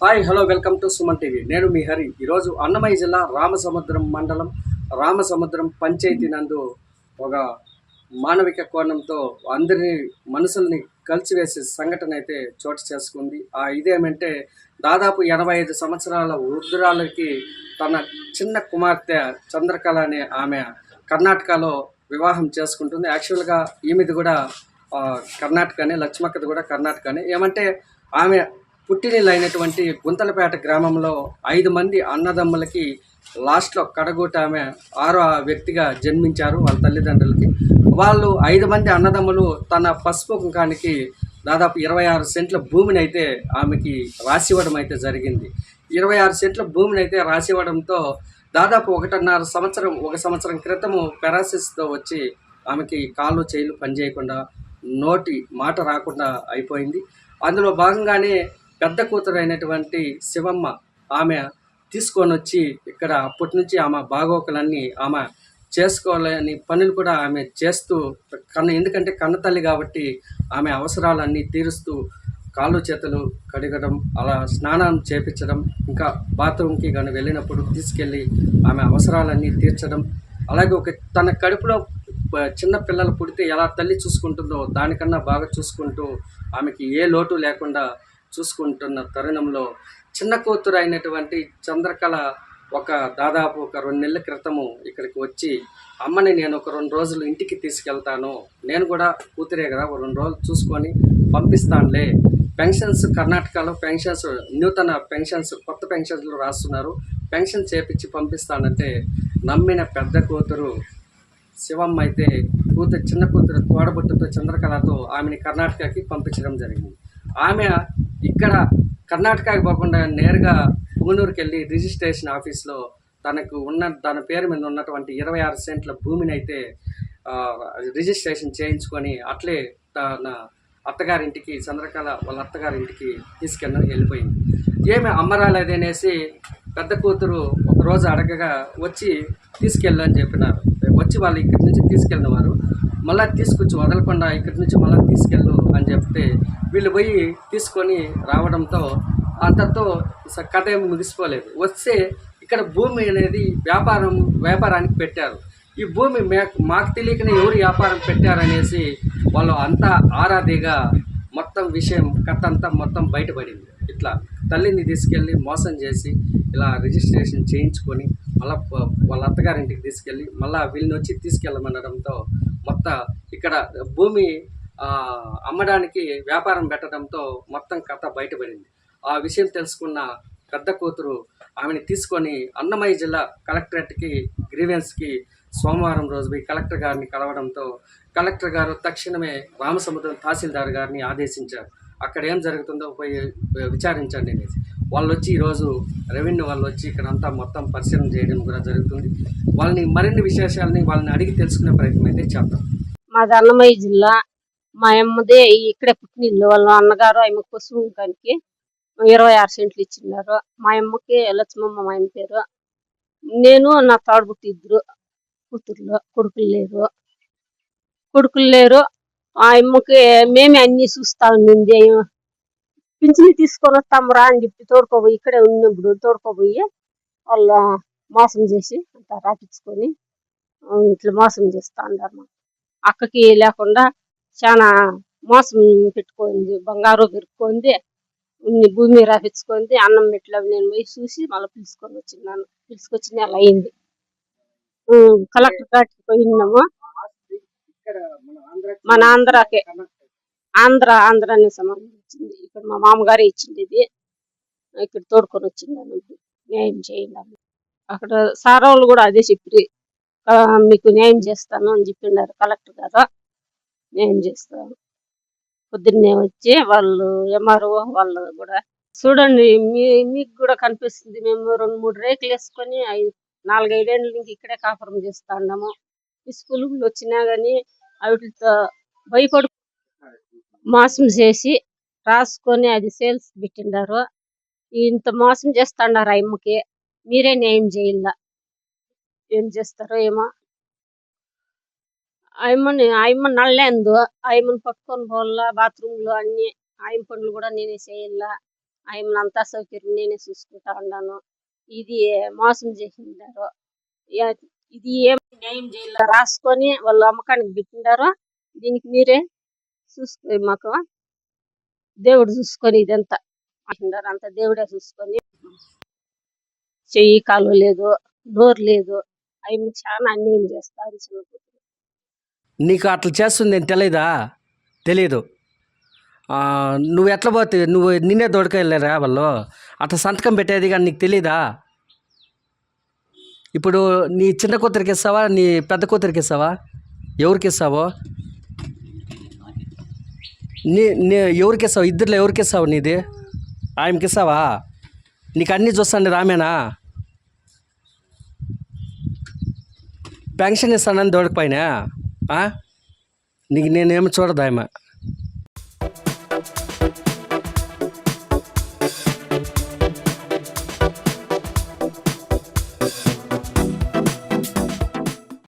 Hi hello welcome to Suman TV. నేను మీ హరి. ఈరోజు అన్నమయ్య జిల్లా రామసముద్రం మండలం రామసముద్రం పంచాయతీ నందు ఒక మానవిక కోణంతో అందరినీ మనసుల్ని కలిసివేసే సంఘటన అయితే చోటు చేసుకుంది. ఇదేమంటే దాదాపు 85 సంవత్సరాల వృద్ధురాలకి తన చిన్న కుమార్తె చంద్రకళ అనే ఆమె కర్ణాటకలో వివాహం చేసుకుంటుంది. యాక్చువల్గా ఈమెది కూడా కర్ణాటకనే, లక్ష్మక్కది కూడా కర్ణాటకనే. ఏమంటే ఆమె పుట్టినిల్లు అయినటువంటి గుంతలపేట గ్రామంలో 5 మంది అన్నదమ్ములకి లాస్ట్లో కడగూట ఆమె 6వ వ్యక్తిగా జన్మించారు వాళ్ళ తల్లిదండ్రులకి. వాళ్ళు 5 మంది అన్నదమ్ములు తన పసుపు కుంకానికి దాదాపు 26 సెంట్ల భూమిని అయితే ఆమెకి రాసివ్వడం అయితే జరిగింది. 26 సెంట్ల భూమిని అయితే రాసివ్వడంతో దాదాపు 1.5 సంవత్సరం క్రితము పెరాసిస్తో వచ్చి ఆమెకి కాళ్ళు చేతులు పనిచేయకుండా, నోటి మాట రాకుండా అయిపోయింది. అందులో భాగంగానే పెద్ద కూతురు అయినటువంటి శివమ్మ ఆమె తీసుకొని వచ్చి ఇక్కడ అప్పటి నుంచి ఆమె బాగోకులన్నీ ఆమె చేసుకోవాలని పనులు కూడా ఆమె చేస్తూ ఎందుకంటే కన్నతల్లి కాబట్టి ఆమె అవసరాలన్నీ తీరుస్తూ కాళ్ళు చేతులు కడగడం, అలా స్నానం చేపించడం, ఇంకా బాత్రూమ్కి కానీ వెళ్ళినప్పుడు తీసుకెళ్ళి ఆమె అవసరాలన్నీ తీర్చడం, అలాగే తన కడుపులో చిన్న పిల్లలు పుడితే ఎలా తల్లి చూసుకుంటుందో దానికన్నా బాగా చూసుకుంటూ ఆమెకి ఏ లోటు లేకుండా చూసుకుంటున్న తరుణంలో చిన్న కూతురు అయినటువంటి చంద్రకళ దాదాపు ఒక 2 నెలల క్రితము ఇక్కడికి వచ్చి, అమ్మని నేను ఒక 2 రోజులు ఇంటికి తీసుకెళ్తాను, నేను కూడా కూతురే కదా, ఒక 2 రోజులు చూసుకొని పంపిస్తానులే, పెన్షన్స్ కర్ణాటకలో పెన్షన్స్ నూతన పెన్షన్స్ కొత్త పెన్షన్లు రాస్తున్నారు, పెన్షన్ చేపించి పంపిస్తానంటే నమ్మిన పెద్ద కూతురు శివమ్మ అయితే చిన్న కూతురు తోడబుట్టుతో చంద్రకళతో ఆమెని కర్ణాటకకి పంపించడం జరిగింది. ఆమె ఇక్కడ కర్ణాటకకి పోకుండా నేరుగా పుంగనూరుకి వెళ్ళి రిజిస్ట్రేషన్ ఆఫీస్లో తన పేరు మీద ఉన్నటువంటి 26 సెంట్ల భూమిని అయితే రిజిస్ట్రేషన్ చేయించుకొని అట్లే తన అత్తగారింటికి, చంద్రకళ వాళ్ళ అత్తగారింటికి వెళ్ళిపోయింది. ఏమి అమ్మరాలేదనేసి పెద్ద కూతురు ఒకరోజు అడగగా వచ్చి తీసుకెళ్ళని చెప్పినారు. వచ్చి వాళ్ళు ఇక్కడి నుంచి తీసుకెళ్ళిన వారు మళ్ళీ తీసుకొచ్చి వదలకుండా ఇక్కడి నుంచి మళ్ళీ తీసుకెళ్ళు అని చెప్తే వీళ్ళు పోయి తీసుకొని రావడంతో అంతతో కథ ఏమి ముగిసిపోలేదు. వస్తే ఇక్కడ భూమి అనేది వ్యాపారానికి పెట్టారు. ఈ భూమి మాకు తెలియకనే ఎవరు వ్యాపారం పెట్టారనేసి వాళ్ళు అంతా ఆరాధిగా మొత్తం విషయం కథ అంతా మొత్తం బయటపడింది. ఇట్లా తల్లిని తీసుకెళ్ళి మోసం చేసి ఇలా రిజిస్ట్రేషన్ చేయించుకొని మళ్ళీ వాళ్ళ అత్తగారింటికి తీసుకెళ్ళి మళ్ళీ వీళ్ళని వచ్చి తీసుకెళ్ళమనడంతో మొత్తం ఇక్కడ భూమి అమ్మడానికి వ్యాపారం పెట్టడంతో మొత్తం కథ బయటపడింది. ఆ విషయం తెలుసుకున్న పెద్ద కూతురు ఆమెను తీసుకొని అన్నమయ్య జిల్లా కలెక్టరేట్కి గ్రీవెన్స్కి సోమవారం రోజు పోయి కలెక్టర్ గారిని కలవడంతో కలెక్టర్ గారు తక్షణమే రామసముద్రం తహసీల్దార్ గారిని ఆదేశించారు. అక్కడ ఏం జరుగుతుందో పోయి విచారించండి అనేసి. వాళ్ళు వచ్చి ఈరోజు రెవెన్యూ వాళ్ళు వచ్చి ఇక్కడంతా మొత్తం పరిశీలన చేయడం కూడా జరుగుతుంది. వాళ్ళని మరిన్ని విశేషాలని వాళ్ళని అడిగి తెలుసుకునే ప్రయత్నం అయితే చేద్దాం. మాది అన్నమయ్య జిల్లా. మా అమ్మదే ఇక్కడే పుట్టినిల్లు. వాళ్ళ అన్నగారు ఆమె పశువుకానికి 26 సెంట్లు ఇచ్చినారు. మా అమ్మకి లక్ష్మమ్మ మా అమ్మ పేరు. నేను నా తాడుబుట్టి 2 కూతుర్లు, కొడుకులు లేరు. ఆ అమ్మకి మేమే అన్ని చూస్తా ఉండింది. పింఛని తీసుకొని వస్తామురా అని చెప్పి తోడుకోబోయి ఇక్కడే ఉన్నప్పుడు తోడుకోబోయి వాళ్ళు మోసం చేసి అంతా రాపించుకొని ఇట్లా మోసం చేస్తా ఉన్నారు. అక్కకి లేకుండా చాలా మోసం పెట్టుకుంది. బంగారు పెట్టుకుంది, భూమి రాపించుకుంది. అన్నం మెట్లు నేను పోయి చూసి మళ్ళీ పిలుచుకొచ్చి నెల అయింది. కలెక్టర్ గారికి పోయినాము. మన ఆంధ్రాని సంబంధించింది. ఇక్కడ మా మామగారే ఇచ్చింది. ఇది ఇక్కడ తోడుకొని వచ్చింది. న్యాయం చేయండి. అక్కడ సార్ వాళ్ళు కూడా అదే చెప్పి మీకు న్యాయం చేస్తాను అని చెప్పినారు కలెక్టర్ గారు. న్యాయం చేస్తాను. పొద్దున్నే వచ్చి వాళ్ళు ఎంఆర్ఓ వాళ్ళు కూడా చూడండి, మీకు కూడా కనిపిస్తుంది. మేము 2-3 రేకులు వేసుకొని 4-5 ఏళ్ళ నుంచి ఇక్కడే కాపురం చేస్తా ఉన్నాము. పురుగులు వచ్చినా కానీ వాటితో భయపడు మోసం చేసి రాసుకొని అది సేల్స్ పెట్టిండారు. ఇంత మోసం చేస్తాండారు. అమ్మకి మీరే న్యాయం చేయాల. ఏం చేస్తారో ఏమో. ఆయమ్మ నల్లేందు. ఆయమ్మని పట్టుకొని పోవాలా బాత్రూంలో అన్ని. ఆయన పనులు కూడా నేనే చేయాల. ఆయన అంతా సౌకర్యం నేనే చూసుకుంటా ఉన్నాను. ఇది మోసం చేసిండారు. ఇది ఏం న్యాయం చేయాల రాసుకొని వాళ్ళు అమ్మకానికి పెట్టిండారు. దీనికి మీరే చూసుకుని మాకు దేవుడు చూసుకొని ఇదంతా అంటున్నారు. అంత దేవుడే చూసుకొని చెయ్యి కాలు లేదు, నోరు లేదు. ఆయన చాలా అన్యాయం చేస్తారు చిన్న కూతురు. నీకు అట్లా చేస్తుంది అని తెలియదు. నువ్వు ఎట్లా పోతే నువ్వు నిన్నే దొడకెళ్ళారా వాళ్ళు అట్లా సంతకం పెట్టేది కానీ నీకు తెలీదా? ఇప్పుడు నీ చిన్న కూతురికి ఇస్తావా, నీ పెద్ద కూతురికి ఇస్తావా, ఎవరికి ఇస్తావో? నీ ఎవరికి ఇస్తావు? ఇద్దరిలో ఎవరికి ఇస్తావు? నీది ఆయనకి ఇస్తావా? నీకు అన్నీ చూస్తాను రామేనా? పెన్షన్ ఇస్తానని దొడకపోయినా నీకు నేనేమి చూడదు ఆమె.